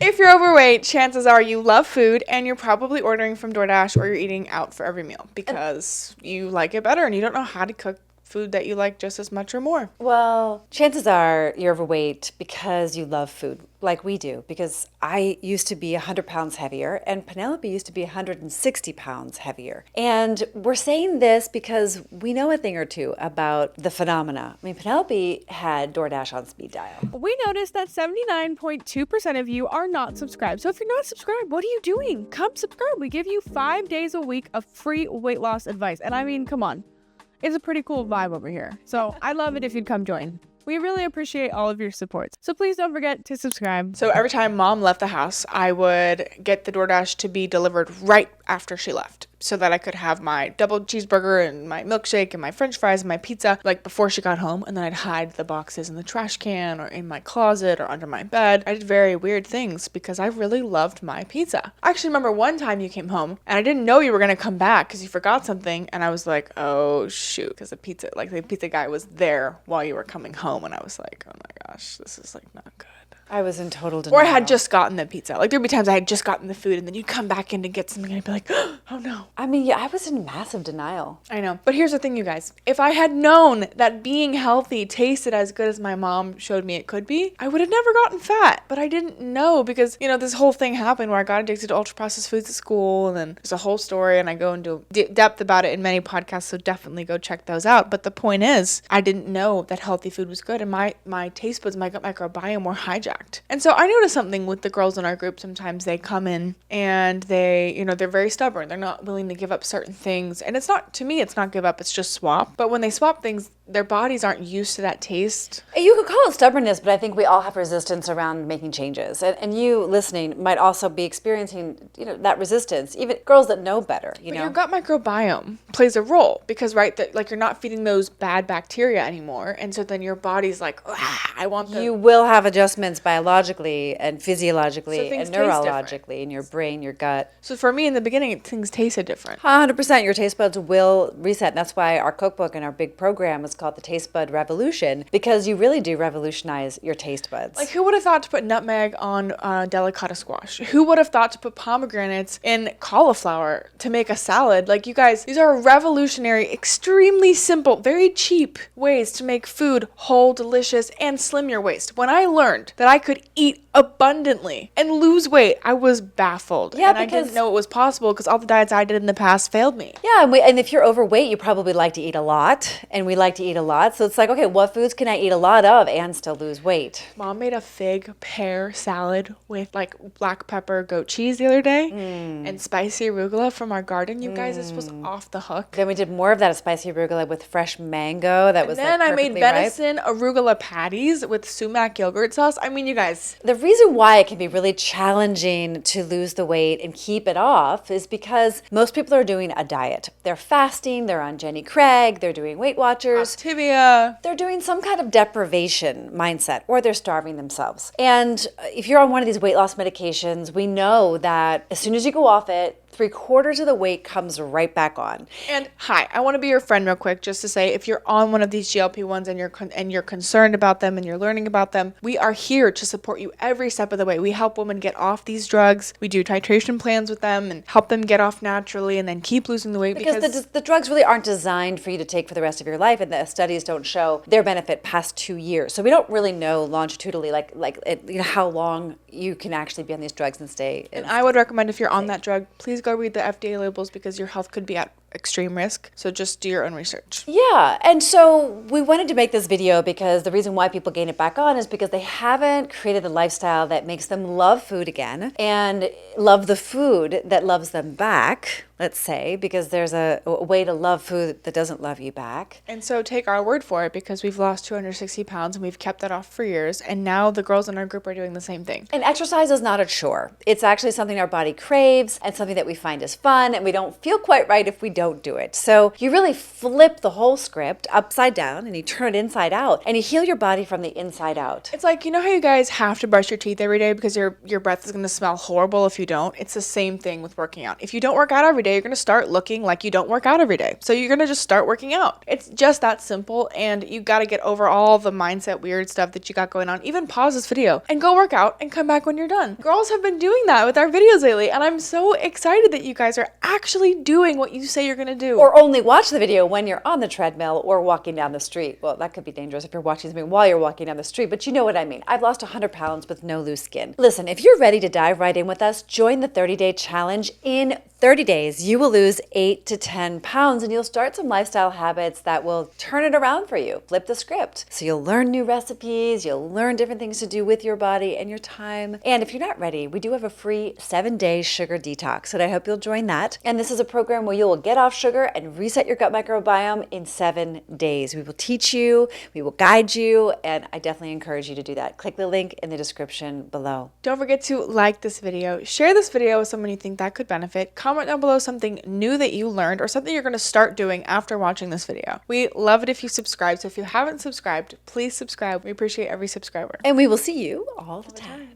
If you're overweight, chances are you love food and you're probably ordering from DoorDash or you're eating out for every meal because you like it better and you don't know how to cook food that you like just as much or more. Well, chances are you're overweight because you love food like we do, because I used to be 100 pounds heavier and Penelope used to be 160 pounds heavier. And we're saying this because we know a thing or two about the phenomena. I mean, Penelope had DoorDash on speed dial. We noticed that 79.2% of you are not subscribed. So if you're not subscribed, what are you doing? Come subscribe. We give you 5 days a week of free weight loss advice. And I mean, come on. It's a pretty cool vibe over here. So I'd love it if you'd come join. We really appreciate all of your support. So please don't forget to subscribe. So every time mom left the house, I would get the DoorDash to be delivered right after she left so that I could have my double cheeseburger and my milkshake and my french fries and my pizza like before she got home. And then I'd hide the boxes in the trash can or in my closet or under my bed. I did very weird things because I really loved my pizza. I actually remember one time you came home and I didn't know you were going to come back because you forgot something. And I was like, oh shoot, because the pizza guy was there while you were coming home. And I was like, oh my gosh, this is like not good. I was in total denial. Or I had just gotten the pizza. Like there'd be times I had just gotten the food and then you'd come back in to get something and I'd be like, oh no. I mean, yeah, I was in massive denial. I know. But here's the thing, you guys. If I had known that being healthy tasted as good as my mom showed me it could be, I would have never gotten fat. But I didn't know because, this whole thing happened where I got addicted to ultra-processed foods at school and then there's a whole story and I go into depth about it in many podcasts, so definitely go check those out. But the point is, I didn't know that healthy food was good and my taste buds, my gut microbiome were hijacked. And so I noticed something with the girls in our group. Sometimes they come in and they're very stubborn. They're not willing to give up certain things. And it's not give up, it's just swap. But when they swap things, their bodies aren't used to that taste. You could call it stubbornness, but I think we all have resistance around making changes. And you listening might also be experiencing, that resistance, even girls that know better, But your gut microbiome plays a role because, right, like you're not feeding those bad bacteria anymore. And so then your body's like, I want the... You will have adjustments biologically and physiologically and taste neurologically in your brain, your gut. So for me in the beginning, things tasted different. 100%. Your taste buds will reset. And that's why our cookbook and our big program is called the Taste Bud Revolution, because you really do revolutionize your taste buds. Like, who would have thought to put nutmeg on delicata squash? Who would have thought to put pomegranates in cauliflower to make a salad? Like, you guys, these are revolutionary, extremely simple, very cheap ways to make food whole, delicious, and slim your waist. When I learned that I could eat abundantly and lose weight, I was baffled. Yeah, and I didn't know it was possible because all the diets I did in the past failed me. Yeah, and if you're overweight, you probably like to eat a lot, and we like to eat a lot. So it's like, okay, what foods can I eat a lot of and still lose weight? Mom made a fig pear salad with like black pepper goat cheese the other day and spicy arugula from our garden. You guys, this was off the hook. Then we did more of that spicy arugula with fresh mango that was then like I made perfectly ripe. venison arugula patties with sumac yogurt sauce. I mean, you guys. The reason why it can be really challenging to lose the weight and keep it off is because most people are doing a diet. They're fasting, they're on Jenny Craig, they're doing Weight Watchers. Activia. They're doing some kind of deprivation mindset, or they're starving themselves. And if you're on one of these weight loss medications, we know that as soon as you go off it, 3/4 of the weight comes right back on. And hi, I want to be your friend real quick just to say, if you're on one of these GLP-1s and you're concerned about them and you're learning about them, we are here to support you every step of the way. We help women get off these drugs. We do titration plans with them and help them get off naturally and then keep losing the weight because the drugs really aren't designed for you to take for the rest of your life, and the studies don't show their benefit past 2 years. So we don't really know longitudinally how long you can actually be on these drugs and stay. And I would recommend, if you're on that drug, please go read the FDA labels because your health could be at extreme risk. So just do your own research. Yeah. And so we wanted to make this video because the reason why people gain it back on is because they haven't created a lifestyle that makes them love food again and love the food that loves them back, let's say, because there's a way to love food that doesn't love you back. And so take our word for it, because we've lost 260 pounds and we've kept that off for years. And now the girls in our group are doing the same thing. And exercise is not a chore. It's actually something our body craves and something that we find is fun, and we don't feel quite right if we don't do it. So you really flip the whole script upside down and you turn it inside out and you heal your body from the inside out. It's like, you know how you guys have to brush your teeth every day because your breath is going to smell horrible if you don't? It's the same thing with working out. If you don't work out every day, day, you're going to start looking like you don't work out every day. So you're going to just start working out. It's just that simple, and you got to get over all the mindset weird stuff that you got going on. Even pause this video and go work out and come back when you're done. Girls have been doing that with our videos lately, and I'm so excited that you guys are actually doing what you say you're going to do. Or only watch the video when you're on the treadmill or walking down the street. Well, that could be dangerous if you're watching something while you're walking down the street, but you know what I mean. I've lost 100 pounds with no loose skin. Listen, if you're ready to dive right in with us, join the 30-day challenge. In 30 days, you will lose 8 to 10 pounds, and you'll start some lifestyle habits that will turn it around for you. Flip the script. So you'll learn new recipes, you'll learn different things to do with your body and your time. And if you're not ready, we do have a free 7-day sugar detox, and I hope you'll join that. And this is a program where you will get off sugar and reset your gut microbiome in 7 days. We will teach you, we will guide you, and I definitely encourage you to do that. Click the link in the description below. Don't forget to like this video, share this video with someone you think that could benefit, comment down below something new that you learned or something you're going to start doing after watching this video. We love it if you subscribe, so if you haven't subscribed, please subscribe. We appreciate every subscriber. And we will see you all the time.